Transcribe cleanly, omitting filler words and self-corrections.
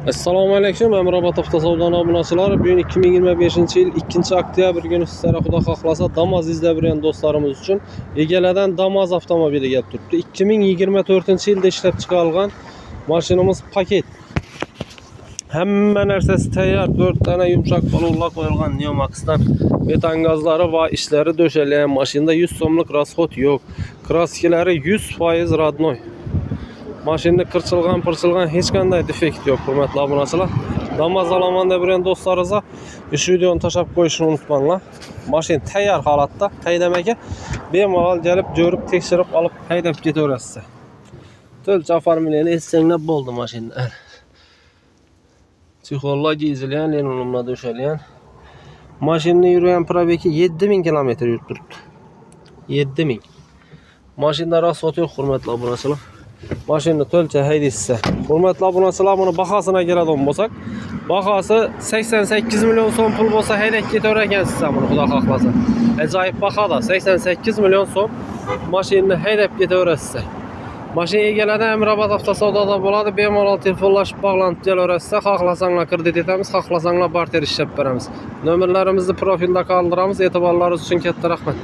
Assalomu alaykum. Amrabat avtosavdo obunaçıları. Bugün 2025 yıl 2 oktyabr günü sizlere Xudo xohlasa Damas izleyen dostlarımız için Ege'lerden Damas avtomobili gelip turibdi. 2024 yılda ishlab chiqarilgan mashinamiz paket. Hamma narsasi tayyor. 4 tane yumshoq balonlar qo'yilgan Neomax'dan. Metan gazlari va ishlari döşelgan. Mashinada 100 so'mlik расход yo'q. Kraskalari 100% radnoy. Maşinde pırçılgan hiç qanday defekt yok, hurmatli obunachilar. Damas alaman deb dostlarınıza ish videoni tashlab qo'yishni unutmanglar. Mashin tayyor holatda, haydamaga bemalol kelib, ko'rib, tekshirib olib haydab ketaverasiz. To'lcha oformleni etsanglar bo'ldi mashinda. Psixolog izlayan, lenonumla döşelgan. Mashinning yurgan probegi 7000 km yurib turibdi. 7000. Mashinda rasxod yo'q, hurmatli obunachilar. Maşinni to'lcha haydaysiz. Hurmatli obunachilar, buni bahosini keladigan bo'lsak, bahosi 88 million so'm pul bo'lsa haydab ketaver ekansiz buni, xudo xohlasa. Ajoyib bahoda 88 million so'm mashinani haydab ketaverasiz. Mashina egalari Amrabat avtosavdoda bo'ladi. Bemalol telefonlashib bog'lanib kelaverasiz. Xohlasanglar kredit etamiz, xohlasanglar barter ishlab beramiz. Nomerlarimizni profilda qoldiramiz. E'tiborlaringiz uchun katta rahmat.